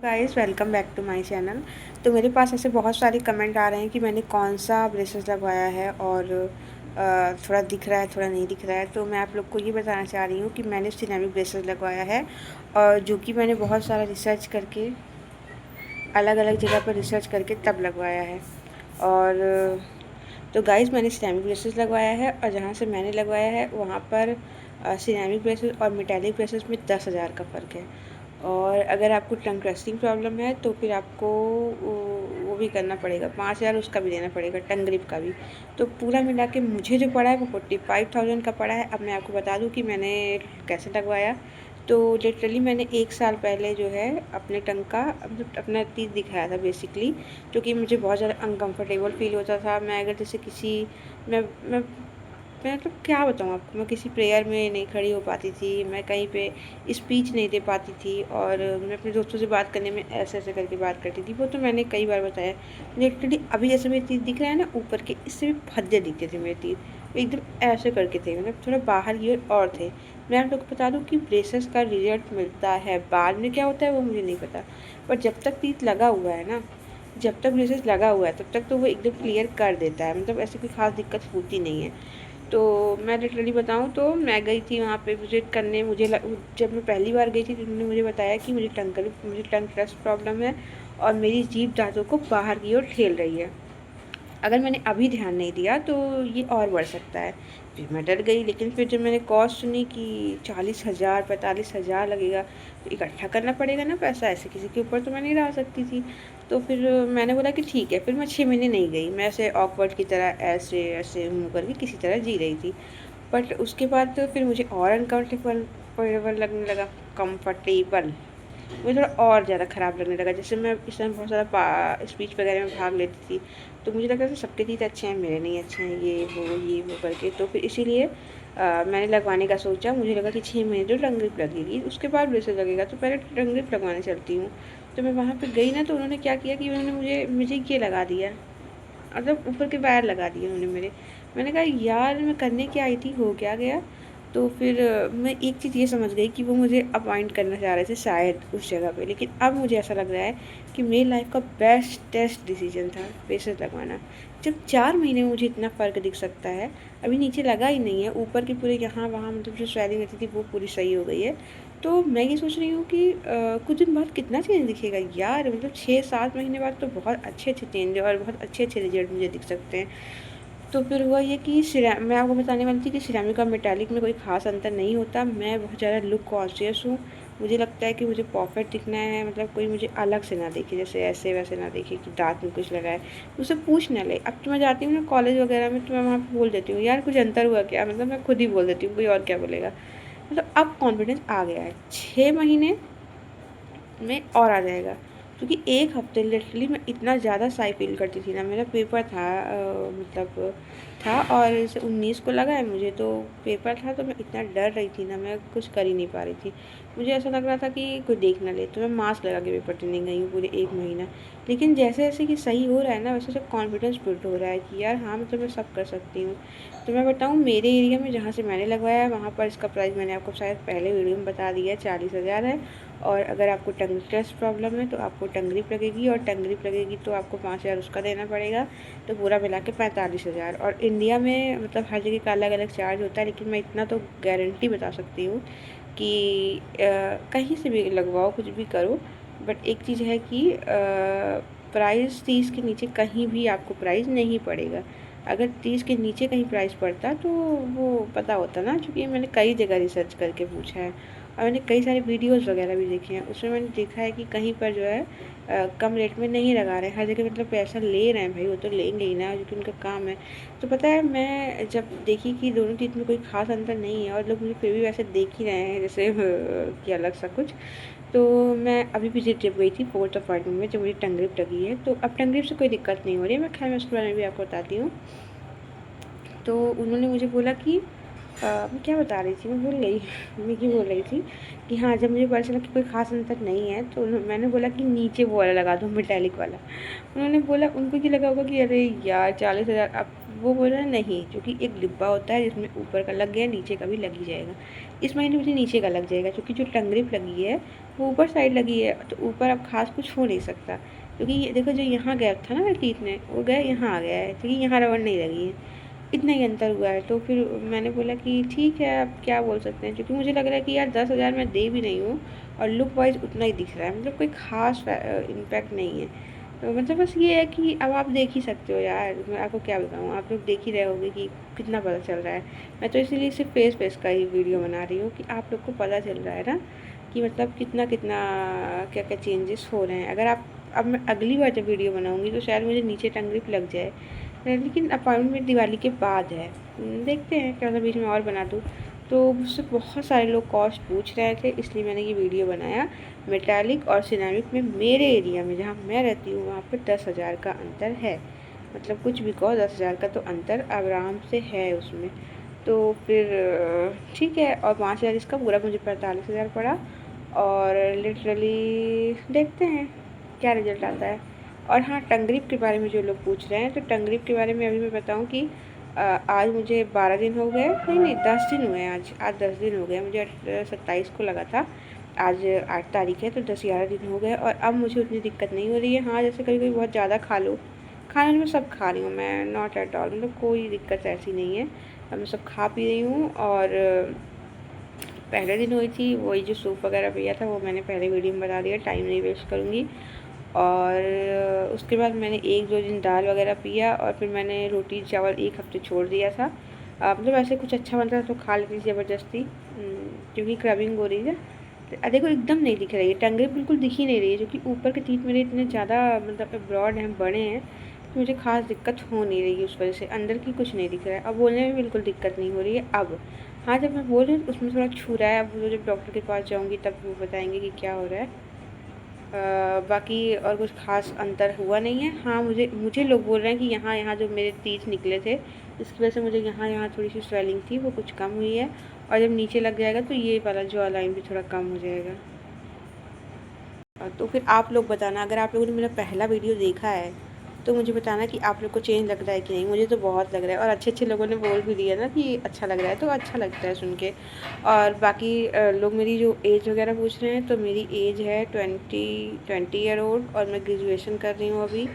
Guys welcome back to my channel. तो मेरे पास ऐसे बहुत सारे कमेंट आ रहे हैं कि मैंने कौन सा ब्रेसेस लगवाया है और थोड़ा दिख रहा है थोड़ा नहीं दिख रहा है। तो मैं आप लोग को ये बताना चाह रही हूँ कि मैंने सिरेमिक ब्रेसेस लगवाया है और जो कि मैंने बहुत सारा रिसर्च करके अलग अलग जगह पर रिसर्च करके तब लगवाया है। और तो गाइस मैंने सिरेमिक ब्रेसेस लगवाया है और जहाँ से मैंने लगवाया है वहाँ पर सिरेमिक ब्रेसेस और मेटालिक ब्रेसेस में 10,000 का फ़र्क है। और अगर आपको टंग ट्रस्टिंग प्रॉब्लम है तो फिर आपको वो भी करना पड़ेगा, 5,000 उसका भी देना पड़ेगा, टंग ग्रिप का भी। तो पूरा मिला के मुझे जो पड़ा है वो 45,000 का पड़ा है। अब मैं आपको बता दूं कि मैंने कैसे लगवाया। तो लिटरली मैंने 1 साल पहले जो है अपने टंग का मतलब अपना तीर दिखाया था बेसिकली, क्योंकि मुझे बहुत ज़्यादा अनकम्फर्टेबल फील होता था। मैं अगर जैसे किसी मैं मैं मैं मतलब क्या बताऊँ आपको, मैं किसी प्रेयर में नहीं खड़ी हो पाती थी, मैं कहीं पे स्पीच नहीं दे पाती थी और मैं अपने दोस्तों से बात करने में ऐसे ऐसे करके बात करती थी। वो तो मैंने कई बार बताया। लिटरली अभी जैसे मेरे तीर दिख रहा है ना ऊपर के, इससे भी भद्दे दिखते थे मेरे तीर, एकदम ऐसे करके थे, मतलब थोड़ा बाहर की और थे। मैं आप लोग को बता दूँ कि ब्रेसेस का रिजल्ट मिलता है, बाद में क्या होता है वो मुझे नहीं पता, पर जब तक तीर लगा हुआ है ना, जब तक ब्रेसेस लगा हुआ है तब तक तो वो एकदम क्लियर कर देता है, मतलब ऐसी कोई ख़ास दिक्कत होती नहीं है। तो मैं लिटरली बताऊँ तो मैं गई थी वहाँ पे विज़िट करने। जब मैं पहली बार गई थी तो उन्होंने मुझे बताया कि मुझे टंग ट्रस्ट प्रॉब्लम है और मेरी जीभ दाँतों को बाहर की ओर ठेल रही है। अगर मैंने अभी ध्यान नहीं दिया तो ये और बढ़ सकता है। फिर मैं डर गई, लेकिन फिर जब मैंने कॉस्ट सुनी कि 40,000 45,000 लगेगा, तो इकट्ठा करना पड़ेगा ना पैसा, ऐसे किसी के ऊपर तो मैं नहीं डाल सकती थी। तो फिर मैंने बोला कि ठीक है। फिर मैं 6 महीने नहीं गई, मैं ऐसे ऑकवर्ड की तरह ऐसे ऐसे मुँह करके किसी तरह जी रही थी। बट उसके बाद तो फिर मुझे और अनकम्फर्टेबल लगने लगा। कम्फर्टेबल मुझे थोड़ा और ज़्यादा ख़राब लगने लगा। जैसे मैं इस टाइम बहुत ज़्यादा स्पीच वगैरह में भाग लेती थी, तो मुझे लगता था सबके तीत अच्छे हैं, मेरे नहीं अच्छे हैं, ये वो करके। तो फिर इसीलिए मैंने लगवाने का सोचा। मुझे लगा कि 6 महीने तो टंग ग्रिप लगेगी, उसके बाद ब्रेसेस लगेगा, तो पहले टंग ग्रिप लगवाने चलती हूँ। तो मैं वहाँ पे गई ना, तो उन्होंने क्या किया कि उन्होंने मुझे मुझे ये लगा दिया, मतलब ऊपर के वायर लगा दिए उन्होंने मेरे। मैंने कहा यार मैं करने क्या आई थी, हो क्या गया। तो फिर मैं एक चीज़ ये समझ गई कि वो मुझे अपॉइंट करना चाह रहे थे शायद उस जगह पे, लेकिन अब मुझे ऐसा लग रहा है कि मेरी लाइफ का बेस्ट डिसीजन था ब्रेसेस लगवाना। जब 4 महीने में मुझे इतना फ़र्क दिख सकता है, अभी नीचे लगा ही नहीं है, ऊपर के पूरे यहाँ वहाँ मतलब जो स्वेलिंग रहती थी वो पूरी सही हो गई है। तो मैं ये सोच रही हूँ कि कुछ दिन बाद कितना चेंज दिखेगा यार, मतलब 6-7 महीने बाद तो बहुत अच्छे चेंज है और बहुत अच्छे रिजल्ट मुझे दिख सकते हैं। तो फिर हुआ ये कि मैं आपको बताने वाली थी कि सिरेमिक और मेटालिक में कोई ख़ास अंतर नहीं होता। मैं बहुत ज़्यादा लुक कॉन्शियस हूँ। मुझे लगता है कि मुझे परफेक्ट दिखना है, मतलब कोई मुझे अलग से ना देखे, जैसे ऐसे वैसे ना देखे कि दाँत में कुछ लगा है, मुझसे पूछ ना ले। अब तो मैं जाती हूँ ना कॉलेज वगैरह में, तो मैं वहाँ पे बोल देती हूँ यार कुछ अंतर हुआ क्या, मतलब मैं खुद ही बोल देती हूँ, कोई और क्या बोलेगा। मतलब अब कॉन्फिडेंस आ गया है, 6 महीने में और आ जाएगा। क्योंकि 1 हफ्ते लिटरली मैं इतना ज़्यादा शाई फील करती थी ना। मेरा पेपर था मतलब था, और जैसे 19 को लगा है मुझे, तो पेपर था, तो मैं इतना डर रही थी ना, मैं कुछ कर ही नहीं पा रही थी। मुझे ऐसा लग रहा था कि कोई देख ना ले, तो मैं मास्क लगा के पेपर देने गई हूँ पूरे 1 महीना। लेकिन जैसे जैसे कि सही हो रहा है ना, वैसे वैसे कॉन्फिडेंस बिल्ड हो रहा है कि यार हाँ मतलब मैं सब कर सकती हूँ। तो मैं बताऊँ मेरे एरिया में जहाँ से मैंने लगवाया है वहाँ पर इसका प्राइस मैंने आपको शायद पहले वीडियो में बता दिया है, 40,000 है। और अगर आपको टंग टेस्ट प्रॉब्लम है तो आपको टंग ग्रिप लगेगी, और टंग ग्रिप लगेगी तो आपको 5,000 उसका देना पड़ेगा। तो पूरा मिला के 45,000। और इंडिया में मतलब हर जगह का अलग अलग चार्ज होता है, लेकिन मैं इतना तो गारंटी बता सकती हूँ कि कहीं से भी लगवाओ कुछ भी करो, बट एक चीज़ है कि प्राइस 30 के नीचे कहीं भी आपको प्राइस नहीं पड़ेगा। अगर 30 के नीचे कहीं प्राइस पड़ता तो वो पता होता ना, क्योंकि मैंने कई जगह रिसर्च करके पूछा है और मैंने कई सारे वीडियोज़ वगैरह भी देखे हैं। उसमें मैंने देखा है कि कहीं पर जो है कम रेट में नहीं लगा रहे हैं, हर जगह मतलब पैसा ले रहे हैं भाई, वो तो लेंगे ही ना, क्योंकि उनका काम है। तो पता है मैं जब देखी कि दोनों चीज़ में कोई ख़ास अंतर नहीं है और लोग मुझे फिर भी वैसे देख ही रहे हैं जैसे कि अलग सा कुछ, तो मैं अभी विजिट जब गई थी 4th अपार्टमेंट में, जब मुझे टंग ग्रिप लगी है, तो अब टंग ग्रिप से कोई दिक्कत नहीं हो रही है। मैं खैर मैं उसके बारे में भी आपको बताती हूँ। तो उन्होंने मुझे बोला कि मैं क्या बता रही थी, मैं भूल गई मैं ये बोल रही थी कि हाँ, जब मुझे पता चला कि कोई ख़ास अंतर नहीं है, तो मैंने बोला कि नीचे वो वाला लगा दो, मेटालिक वाला। उन्होंने बोला उनको ये लगा होगा कि अरे यार 40,000, अब वो बोला नहीं, क्योंकि एक डिब्बा होता है जिसमें ऊपर का लग गया, नीचे का भी लग ही जाएगा। इस महीने मुझे नीचे का लग जाएगा, क्योंकि जो टंगरिप लगी है वो ऊपर साइड लगी है, तो ऊपर अब खास कुछ हो नहीं सकता। क्योंकि ये देखो, जो यहाँ गैप था ना मेरे टीथ में, वो गया यहाँ आ गया है, क्योंकि यहाँ रबड़ नहीं लगी है। इतना ही अंतर हुआ है। तो फिर मैंने बोला कि ठीक है, अब क्या बोल सकते हैं, क्योंकि मुझे लग रहा है कि यार 10,000 मैं दे भी नहीं हूँ और लुक वाइज उतना ही दिख रहा है, मतलब कोई ख़ास इम्पैक्ट नहीं है। तो मतलब बस ये है कि अब आप देख ही सकते हो यार, मैं आपको क्या बताऊँ, आप लोग देख ही रहे होगे कि कितना पता चल रहा है। मैं तो इसीलिए सिर्फ फेस का ही वीडियो बना रही हूँ कि आप लोग को पता चल रहा है ना कि मतलब कितना कितना क्या क्या चेंजेस हो रहे हैं। अगर आप अब मैं अगली बार जब वीडियो बनाऊँगी तो शायद मुझे नीचे टंग लग जाए, लेकिन अपॉइंटमेंट दिवाली के बाद है। देखते हैं क्या बीच में और बना दूँ। तो मुझसे बहुत सारे लोग कॉस्ट पूछ रहे थे, इसलिए मैंने ये वीडियो बनाया। मेटालिक और सिरेमिक में मेरे एरिया में जहाँ मैं रहती हूँ वहाँ पर 10,000 का अंतर है। मतलब कुछ भी कहो, 10,000 का तो अंतर आराम से है उसमें। तो फिर ठीक है, और 5,000 इसका पूरा मुझे 45,000 पड़ा। और लिटरली देखते हैं क्या रिजल्ट आता है। और हाँ, टंगरिप के बारे में जो लोग पूछ रहे हैं, तो टंगरिप के बारे में अभी मैं बताऊँ कि आज मुझे 12 दिन हो गए, नहीं 10 दिन हुए हैं। आज 10 दिन हो गए, मुझे 27 को लगा था, आज 8 तारीख है, तो 10-11 दिन हो गए और अब मुझे उतनी दिक्कत नहीं हो रही है। हाँ, जैसे कभी कभी बहुत ज़्यादा खा लो, खाने में सब खा रही हूँ मैं, नॉट एट ऑल, मतलब कोई दिक्कत ऐसी नहीं है। अब मैं सब खा पी रही हूँ। और पहले दिन हुई थी वही जो सूप वगैरह पिया था, वो मैंने पहले वीडियो में बता दिया, टाइम नहीं वेस्ट करूँगी। और उसके बाद मैंने 1-2 दिन दाल वगैरह पिया और फिर मैंने रोटी चावल 1 हफ्ते छोड़ दिया था। मतलब ऐसे कुछ अच्छा बनता था तो खा लेती थी ज़बरदस्ती, क्योंकि क्रबिंग हो रही है। तो देखो एकदम नहीं दिख रही है टंगे, बिल्कुल दिख ही नहीं रही है, जो कि ऊपर के तीत मेरे इतने ज़्यादा मतलब ब्रॉड हैं, बड़े हैं, तो मुझे खास दिक्कत हो नहीं रही है उस वजह से। अंदर की कुछ नहीं दिख रहा है, अब बोलने में बिल्कुल दिक्कत नहीं हो रही है अब। हाँ, जब मैं बोल रही हूँ उसमें थोड़ा छू रहा है, अब वो जब डॉक्टर के पास जाऊँगी तब वो बताएंगे कि क्या हो रहा है। बाकी और कुछ ख़ास अंतर हुआ नहीं है। हाँ, मुझे मुझे लोग बोल रहे हैं कि यहाँ यहाँ जो मेरे तीत निकले थे, इसकी वजह से मुझे यहाँ यहाँ थोड़ी सी स्वेलिंग थी, वो कुछ कम हुई है। और जब नीचे लग जाएगा तो ये वाला जॉ लाइन भी थोड़ा कम हो जाएगा। तो फिर आप लोग बताना, अगर आप लोगों ने मेरा पहला वीडियो देखा है तो मुझे बताना कि आप लोग को चेंज लग रहा है कि नहीं। मुझे तो बहुत लग रहा है, और अच्छे अच्छे लोगों ने बोल भी दिया ना कि अच्छा लग रहा है, तो अच्छा लगता है सुन के। और बाकी लोग मेरी जो एज वगैरह पूछ रहे हैं, तो मेरी एज है 20 ईयर ओल्ड और मैं ग्रेजुएशन कर रही हूँ अभी।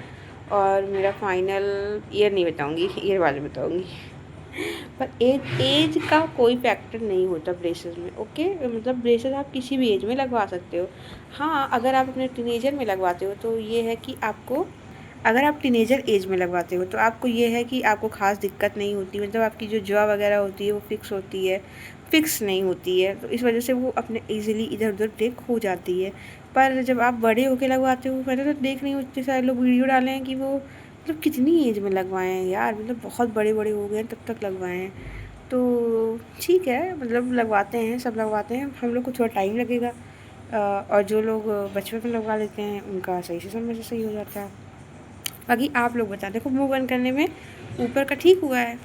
और मेरा फाइनल ईयर नहीं बताऊँगी, ईयर बाद में बताऊँगी। पर एज एज का कोई फैक्टर नहीं होता ब्रेसेस में, ओके। मतलब ब्रेसेस आप किसी भी एज में लगवा सकते हो। हाँ, अगर आप अपने टीनेजर में लगवाते हो तो ये है कि आपको, अगर आप टीनेजर एज में लगवाते हो तो आपको ये है कि आपको ख़ास दिक्कत नहीं होती, मतलब आपकी जो जॉ वगैरह होती है वो फिक्स होती है, फिक्स नहीं होती है, तो इस वजह से वो अपने ईज़िली इधर उधर ब्रेक हो जाती है। पर जब आप बड़े होके लगवाते हो, मैंने तो देख रही हूँ इतने सारे लोग वीडियो डाले हैं कि वो मतलब कितनी एज में लगवाए हैं यार, मतलब बहुत बड़े बड़े हो गए हैं तब तक लगवाए हैं। तो ठीक है, मतलब लगवाते हैं, सब लगवाते हैं, हम लोग को थोड़ा टाइम लगेगा। और जो लोग बचपन में लगवा लेते हैं उनका सही से समय से सही हो जाता है। बाकी आप लोग बता, देखो मुँह बंद करने में ऊपर का ठीक हुआ है।